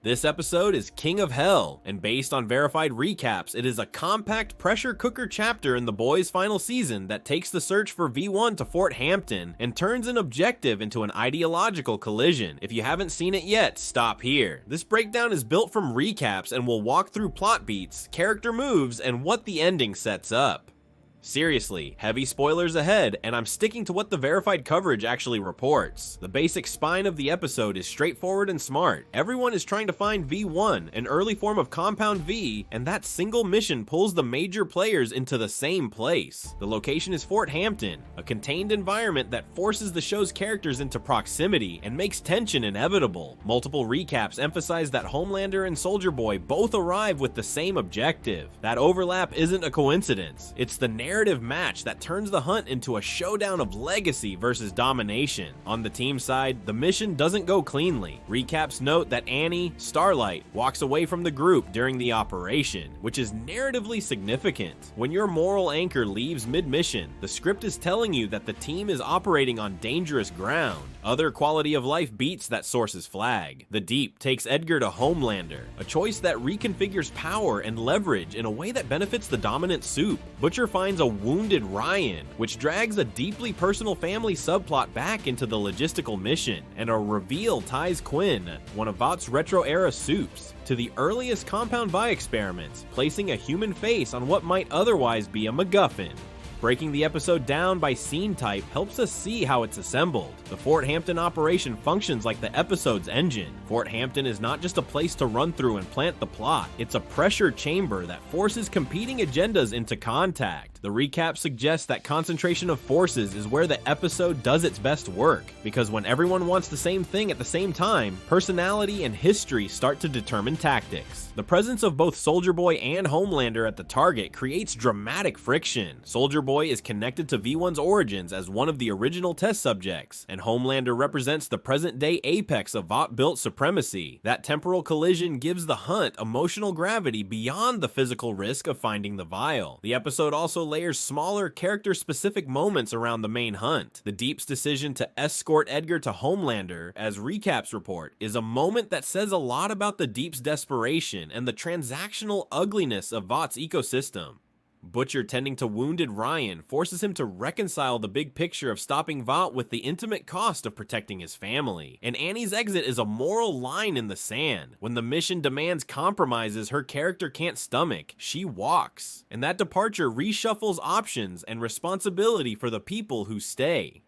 This episode is King of Hell, and based on verified recaps, it is a compact pressure cooker chapter in the boys' final season that takes the search for V1 to Fort Hampton and turns an objective into an ideological collision. If you haven't seen it yet, stop here. This breakdown is built from recaps and will walk through plot beats, character moves, and what the ending sets up. Seriously, heavy spoilers ahead, and I'm sticking to what the verified coverage actually reports. The basic spine of the episode is straightforward and smart. Everyone is trying to find V1, an early form of Compound V, and that single mission pulls the major players into the same place. The location is Fort Hampton, a contained environment that forces the show's characters into proximity and makes tension inevitable. Multiple recaps emphasize that Homelander and Soldier Boy both arrive with the same objective. That overlap isn't a coincidence. It's the narrative match that turns the hunt into a showdown of legacy versus domination. On the team side, the mission doesn't go cleanly. Recaps note that Annie, Starlight, walks away from the group during the operation, which is narratively significant. When your moral anchor leaves mid-mission, the script is telling you that the team is operating on dangerous ground. Other quality of life beats that source's flag. The Deep takes Edgar to Homelander, a choice that reconfigures power and leverage in a way that benefits the dominant soup. Butcher finds a wounded Ryan, which drags a deeply personal family subplot back into the logistical mission, and a reveal ties Quinn, one of Vought's retro-era soups, to the earliest Compound Vi experiments, placing a human face on what might otherwise be a MacGuffin. Breaking the episode down by scene type helps us see how it's assembled. The Fort Hampton operation functions like the episode's engine. Fort Hampton is not just a place to run through and plant the plot, it's a pressure chamber that forces competing agendas into contact. The recap suggests that concentration of forces is where the episode does its best work, because when everyone wants the same thing at the same time, personality and history start to determine tactics. The presence of both Soldier Boy and Homelander at the target creates dramatic friction. Soldier Boy is connected to V1's origins as one of the original test subjects, and Homelander represents the present-day apex of Vought-built supremacy. That temporal collision gives the hunt emotional gravity beyond the physical risk of finding the vial. The episode also layers smaller character-specific moments around the main hunt. The Deep's decision to escort Edgar to Homelander, as recaps report, is a moment that says a lot about the Deep's desperation and the transactional ugliness of Vought's ecosystem. Butcher tending to wounded Ryan forces him to reconcile the big picture of stopping Vought with the intimate cost of protecting his family. And Annie's exit is a moral line in the sand. When the mission demands compromises her character can't stomach, she walks. And that departure reshuffles options and responsibility for the people who stay.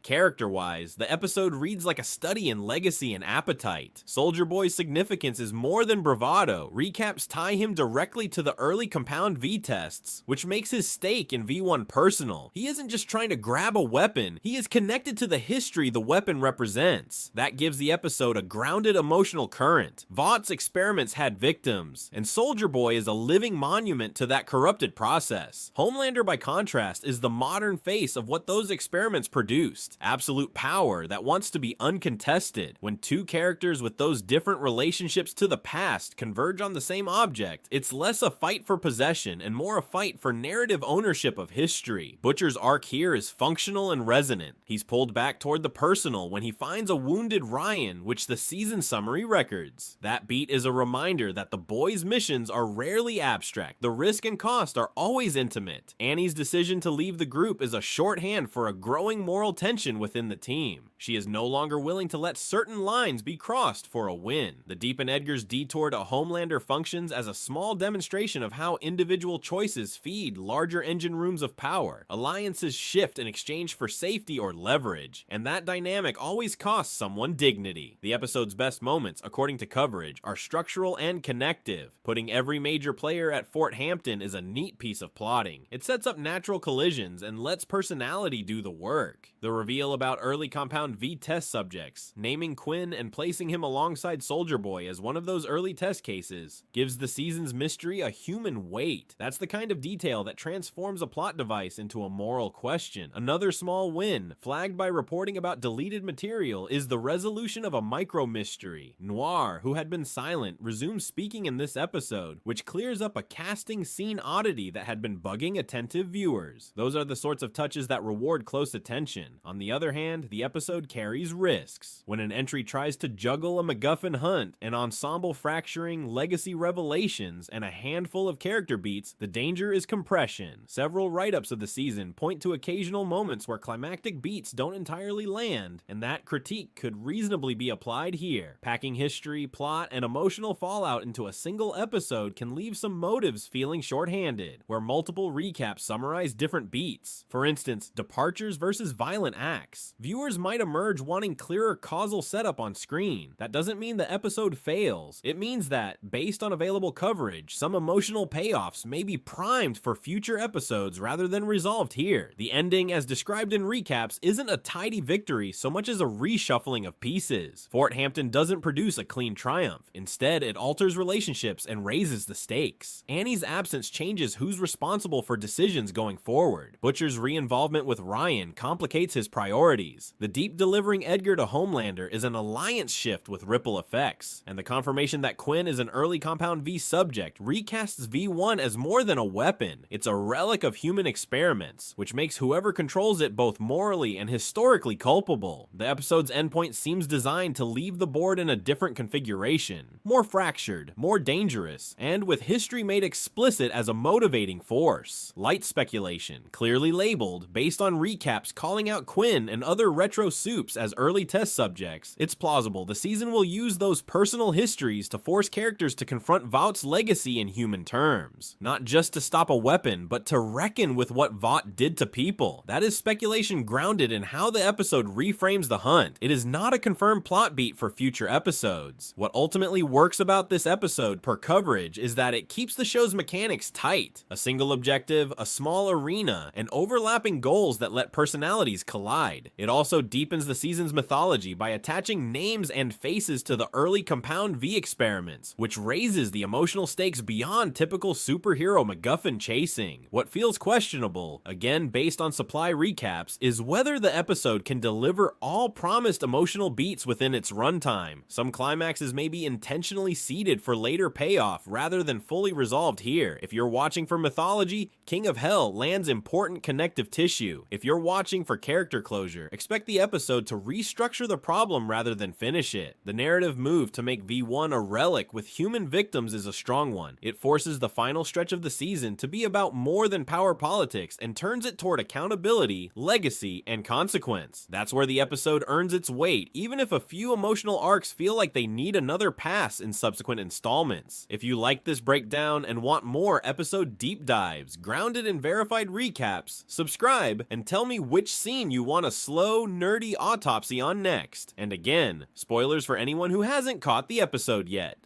Character-wise, the episode reads like a study in legacy and appetite. Soldier Boy's significance is more than bravado. Recaps tie him directly to the early Compound V tests, which makes his stake in V1 personal. He isn't just trying to grab a weapon, he is connected to the history the weapon represents. That gives the episode a grounded emotional current. Vought's experiments had victims, and Soldier Boy is a living monument to that corrupted process. Homelander, by contrast, is the modern face of what those experiments produced. Absolute power that wants to be uncontested. When two characters with those different relationships to the past converge on the same object, it's less a fight for possession and more a fight for narrative ownership of history. Butcher's arc here is functional and resonant. He's pulled back toward the personal when he finds a wounded Ryan, which the season summary records. That beat is a reminder that the boys' missions are rarely abstract. The risk and cost are always intimate. Annie's decision to leave the group is a shorthand for a growing moral tension within the team. She is no longer willing to let certain lines be crossed for a win. The Deep and Edgar's detour to Homelander functions as a small demonstration of how individual choices feed larger engine rooms of power. Alliances shift in exchange for safety or leverage, and that dynamic always costs someone dignity. The episode's best moments, according to coverage, are structural and connective. Putting every major player at Fort Hampton is a neat piece of plotting. It sets up natural collisions and lets personality do the work. The reveal about early Compound V test subjects, naming Quinn and placing him alongside Soldier Boy as one of those early test cases, gives the season's mystery a human weight. That's the kind of detail that transforms a plot device into a moral question. Another small win, flagged by reporting about deleted material, is the resolution of a micro-mystery. Noir, who had been silent, resumes speaking in this episode, which clears up a casting scene oddity that had been bugging attentive viewers. Those are the sorts of touches that reward close attention. On the the other hand, the episode carries risks. When an entry tries to juggle a MacGuffin hunt, an ensemble fracturing legacy revelations, and a handful of character beats, the danger is compression. Several write-ups of the season point to occasional moments where climactic beats don't entirely land, and that critique could reasonably be applied here. Packing history, plot, and emotional fallout into a single episode can leave some motives feeling shorthanded, where multiple recaps summarize different beats. For instance, departures versus violent acts. Viewers might emerge wanting clearer causal setup on screen. That doesn't mean the episode fails. It means that, based on available coverage, some emotional payoffs may be primed for future episodes rather than resolved here. The ending, as described in recaps, isn't a tidy victory so much as a reshuffling of pieces. Fort Hampton doesn't produce a clean triumph. Instead, it alters relationships and raises the stakes. Annie's absence changes who's responsible for decisions going forward. Butcher's re-involvement with Ryan complicates his priorities. The deep delivering Edgar to Homelander is an alliance shift with ripple effects, and the confirmation that Quinn is an early Compound V subject recasts V1 as more than a weapon. It's a relic of human experiments, which makes whoever controls it both morally and historically culpable. The episode's endpoint seems designed to leave the board in a different configuration, more fractured, more dangerous, and with history made explicit as a motivating force. Light speculation, clearly labeled, based on recaps calling out Quinn and other retro soups as early test subjects. It's plausible the season will use those personal histories to force characters to confront Vaught's legacy in human terms. Not just to stop a weapon, but to reckon with what Vought did to people. That is speculation grounded in how the episode reframes the hunt. It is not a confirmed plot beat for future episodes. What ultimately works about this episode per coverage is that it keeps the show's mechanics tight. A single objective, a small arena, and overlapping goals that let personalities collide. It also deepens the season's mythology by attaching names and faces to the early Compound V experiments, which raises the emotional stakes beyond typical superhero MacGuffin chasing. What feels questionable, again based on supply recaps, is whether the episode can deliver all promised emotional beats within its runtime. Some climaxes may be intentionally seeded for later payoff rather than fully resolved here. If you're watching for mythology, King of Hell lands important connective tissue. If you're watching for character closure, expect the episode to restructure the problem rather than finish it. The narrative move to make V1 a relic with human victims is a strong one. It forces the final stretch of the season to be about more than power politics and turns it toward accountability, legacy, and consequence. That's where the episode earns its weight, even if a few emotional arcs feel like they need another pass in subsequent installments. If you like this breakdown and want more episode deep dives, grounded in verified recaps, subscribe and tell me which scene you want a slow, nerdy autopsy on next. And again, spoilers for anyone who hasn't caught the episode yet.